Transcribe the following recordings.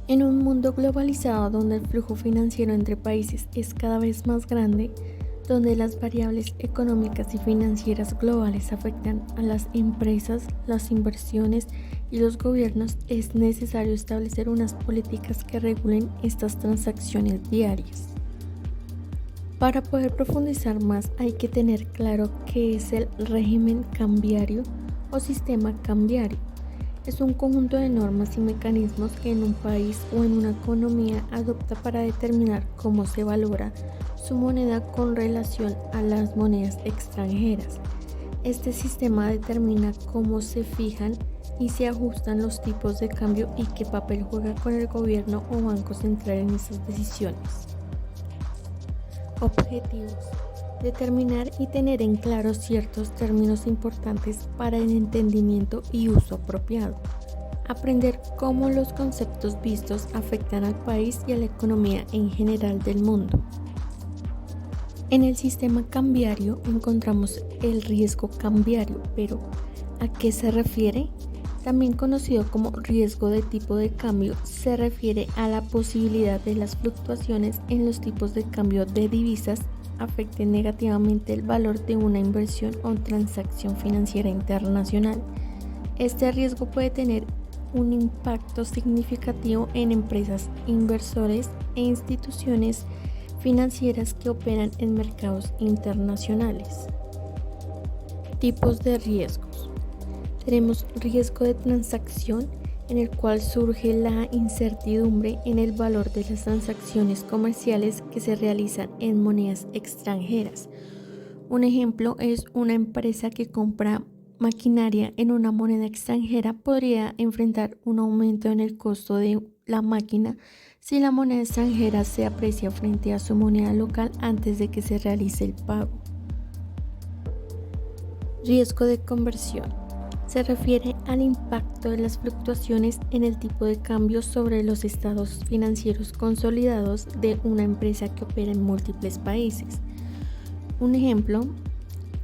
En un mundo globalizado donde el flujo financiero entre países es cada vez más grande, donde las variables económicas y financieras globales afectan a las empresas, las inversiones y los gobiernos, es necesario establecer unas políticas que regulen estas transacciones diarias. Para poder profundizar más hay que tener claro qué es el régimen cambiario o sistema cambiario. Es un conjunto de normas y mecanismos que en un país o en una economía adopta para determinar cómo se valora su moneda con relación a las monedas extranjeras. Este sistema determina cómo se fijan y se ajustan los tipos de cambio y qué papel juega con el gobierno o banco central en esas decisiones. Objetivos: determinar y tener en claro ciertos términos importantes para el entendimiento y uso apropiado. Aprender cómo los conceptos vistos afectan al país y a la economía en general del mundo. En el sistema cambiario encontramos el riesgo cambiario, pero ¿a qué se refiere? También conocido como riesgo de tipo de cambio, se refiere a la posibilidad de las fluctuaciones en los tipos de cambio de divisas afecten negativamente el valor de una inversión o transacción financiera internacional. Este riesgo puede tener un impacto significativo en empresas, inversores e instituciones financieras que operan en mercados internacionales. Tipos de riesgos. Tenemos riesgo de transacción, en el cual surge la incertidumbre en el valor de las transacciones comerciales que se realizan en monedas extranjeras. Un ejemplo es una empresa que compra maquinaria en una moneda extranjera podría enfrentar un aumento en el costo de la máquina si la moneda extranjera se aprecia frente a su moneda local antes de que se realice el pago. Riesgo de conversión. Se refiere al impacto de las fluctuaciones en el tipo de cambio sobre los estados financieros consolidados de una empresa que opera en múltiples países. Un ejemplo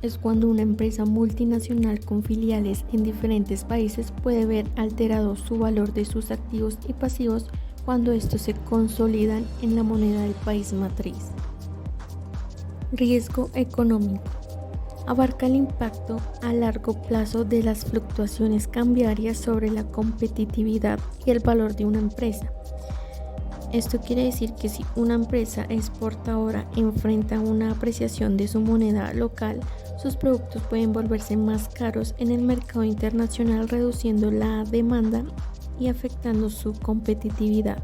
es cuando una empresa multinacional con filiales en diferentes países puede ver alterado su valor de sus activos y pasivos cuando estos se consolidan en la moneda del país matriz. Riesgo económico. Abarca el impacto a largo plazo de las fluctuaciones cambiarias sobre la competitividad y el valor de una empresa. Esto quiere decir que si una empresa exportadora enfrenta una apreciación de su moneda local, sus productos pueden volverse más caros en el mercado internacional, reduciendo la demanda y afectando su competitividad.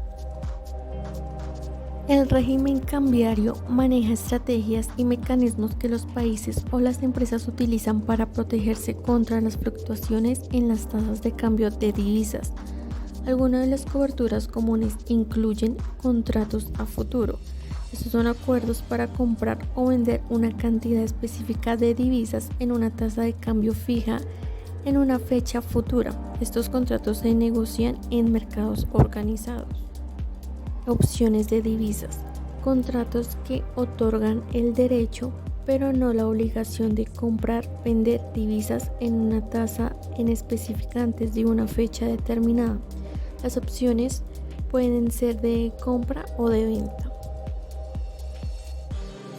El régimen cambiario maneja estrategias y mecanismos que los países o las empresas utilizan para protegerse contra las fluctuaciones en las tasas de cambio de divisas. Algunas de las coberturas comunes incluyen contratos a futuro. Estos son acuerdos para comprar o vender una cantidad específica de divisas en una tasa de cambio fija en una fecha futura. Estos contratos se negocian en mercados organizados. Opciones de divisas. Contratos que otorgan el derecho, pero no la obligación de comprar-vender divisas en una tasa en específica antes de una fecha determinada. Las opciones pueden ser de compra o de venta.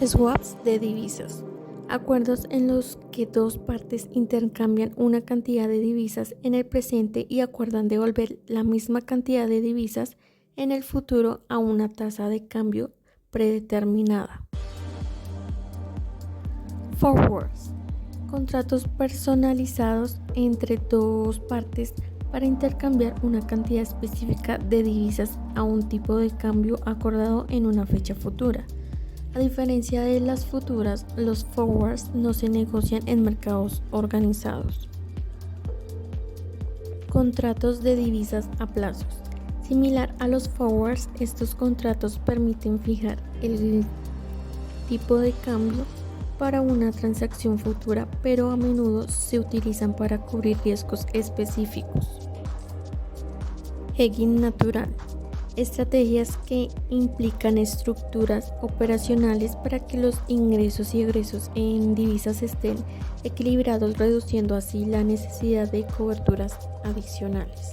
Swaps de divisas. Acuerdos en los que dos partes intercambian una cantidad de divisas en el presente y acuerdan devolver la misma cantidad de divisas en el futuro a una tasa de cambio predeterminada. Forwards. Contratos personalizados entre dos partes para intercambiar una cantidad específica de divisas a un tipo de cambio acordado en una fecha futura. A diferencia de las futuras, los forwards no se negocian en mercados organizados. Contratos de divisas a plazos. Similar a los forwards, estos contratos permiten fijar el tipo de cambio para una transacción futura, pero a menudo se utilizan para cubrir riesgos específicos. Hedging natural. Estrategias que implican estructuras operacionales para que los ingresos y egresos en divisas estén equilibrados, reduciendo así la necesidad de coberturas adicionales.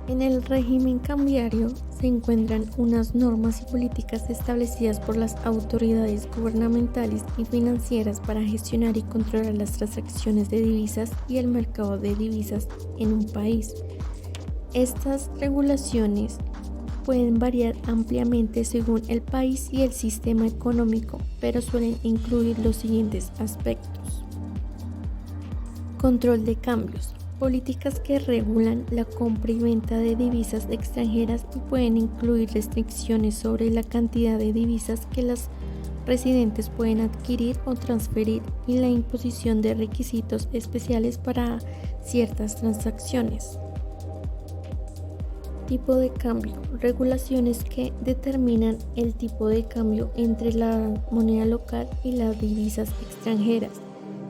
En el régimen cambiario se encuentran unas normas y políticas establecidas por las autoridades gubernamentales y financieras para gestionar y controlar las transacciones de divisas y el mercado de divisas en un país. Estas regulaciones pueden variar ampliamente según el país y el sistema económico, pero suelen incluir los siguientes aspectos. Control de cambios. Políticas que regulan la compra y venta de divisas extranjeras y pueden incluir restricciones sobre la cantidad de divisas que los residentes pueden adquirir o transferir y la imposición de requisitos especiales para ciertas transacciones. Tipo de cambio. Regulaciones que determinan el tipo de cambio entre la moneda local y las divisas extranjeras.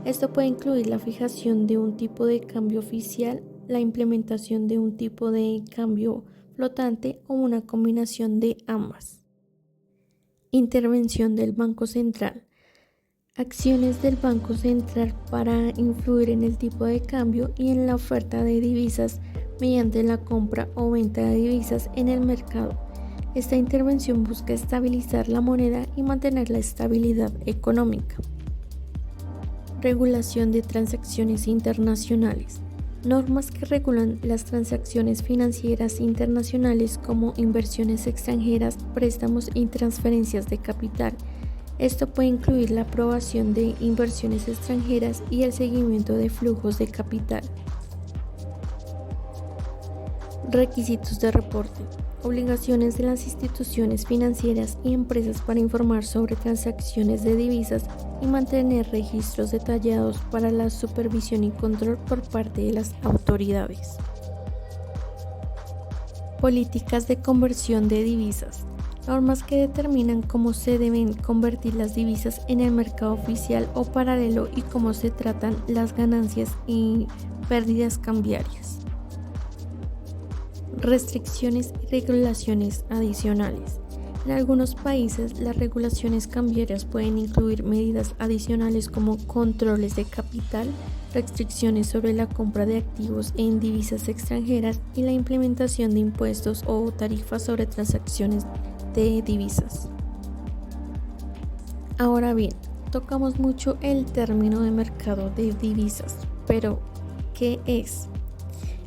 Esto puede incluir la fijación de un tipo de cambio oficial, la implementación de un tipo de cambio flotante o una combinación de ambas. Intervención del Banco Central. Acciones del Banco Central para influir en el tipo de cambio y en la oferta de divisas mediante la compra o venta de divisas en el mercado. Esta intervención busca estabilizar la moneda y mantener la estabilidad económica. Regulación de transacciones internacionales. Normas que regulan las transacciones financieras internacionales como inversiones extranjeras, préstamos y transferencias de capital. Esto puede incluir la aprobación de inversiones extranjeras y el seguimiento de flujos de capital. Requisitos de reporte. Obligaciones de las instituciones financieras y empresas para informar sobre transacciones de divisas y mantener registros detallados para la supervisión y control por parte de las autoridades. Políticas de conversión de divisas. Normas que determinan cómo se deben convertir las divisas en el mercado oficial o paralelo y cómo se tratan las ganancias y pérdidas cambiarias. Restricciones y regulaciones adicionales. En algunos países, las regulaciones cambiarias pueden incluir medidas adicionales como controles de capital, restricciones sobre la compra de activos en divisas extranjeras y la implementación de impuestos o tarifas sobre transacciones de divisas. Ahora bien, tocamos mucho el término de mercado de divisas, pero ¿qué es?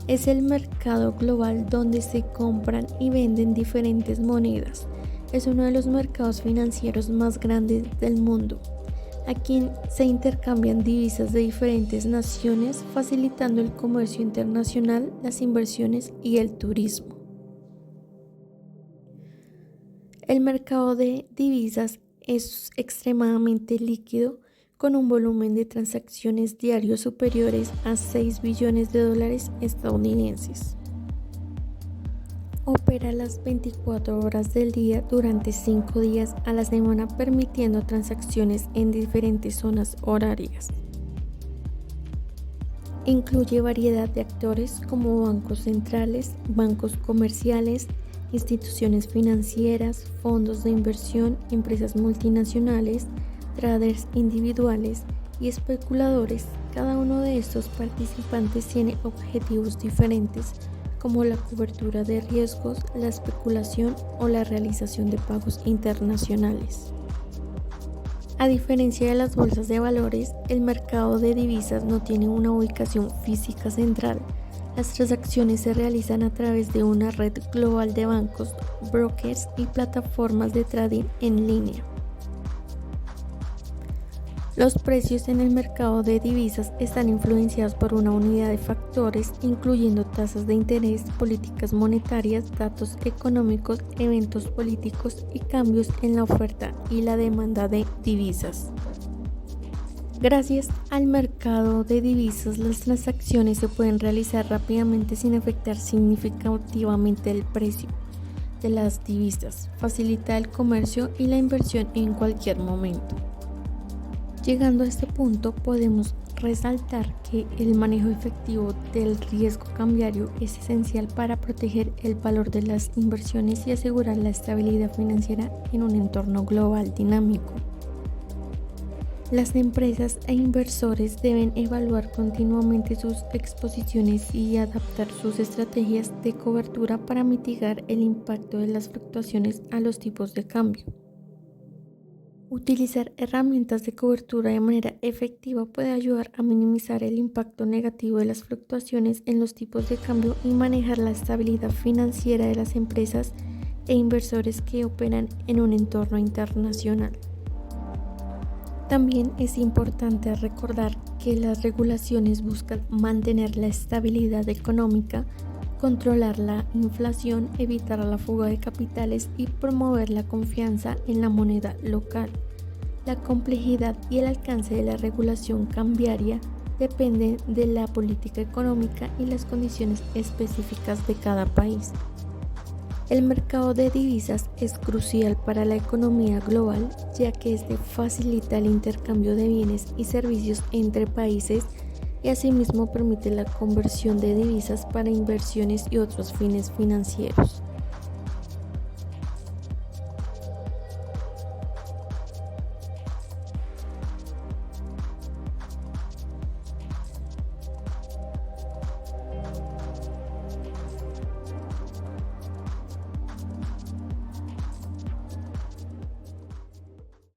Es el mercado global donde se compran y venden diferentes monedas. Es uno de los mercados financieros más grandes del mundo. Aquí se intercambian divisas de diferentes naciones, facilitando el comercio internacional, las inversiones y el turismo. El mercado de divisas es extremadamente líquido, con un volumen de transacciones diarios superiores a 6 billones de dólares estadounidenses. Opera las 24 horas del día durante 5 días a la semana, permitiendo transacciones en diferentes zonas horarias. Incluye variedad de actores como bancos centrales, bancos comerciales, instituciones financieras, fondos de inversión, empresas multinacionales, traders individuales y especuladores. Cada uno de estos participantes tiene objetivos diferentes, como la cobertura de riesgos, la especulación o la realización de pagos internacionales. A diferencia de las bolsas de valores, el mercado de divisas no tiene una ubicación física central. Las transacciones se realizan a través de una red global de bancos, brokers y plataformas de trading en línea. Los precios en el mercado de divisas están influenciados por una unidad de factores, incluyendo tasas de interés, políticas monetarias, datos económicos, eventos políticos y cambios en la oferta y la demanda de divisas. Gracias al mercado de divisas, las transacciones se pueden realizar rápidamente sin afectar significativamente el precio de las divisas. Facilita el comercio y la inversión en cualquier momento. Llegando a este punto, podemos resaltar que el manejo efectivo del riesgo cambiario es esencial para proteger el valor de las inversiones y asegurar la estabilidad financiera en un entorno global dinámico. Las empresas e inversores deben evaluar continuamente sus exposiciones y adaptar sus estrategias de cobertura para mitigar el impacto de las fluctuaciones a los tipos de cambio. Utilizar herramientas de cobertura de manera efectiva puede ayudar a minimizar el impacto negativo de las fluctuaciones en los tipos de cambio y manejar la estabilidad financiera de las empresas e inversores que operan en un entorno internacional. También es importante recordar que las regulaciones buscan mantener la estabilidad económica, controlar la inflación, evitar la fuga de capitales y promover la confianza en la moneda local. La complejidad y el alcance de la regulación cambiaria dependen de la política económica y las condiciones específicas de cada país. El mercado de divisas es crucial para la economía global, ya que este facilita el intercambio de bienes y servicios entre países y asimismo permite la conversión de divisas para inversiones y otros fines financieros.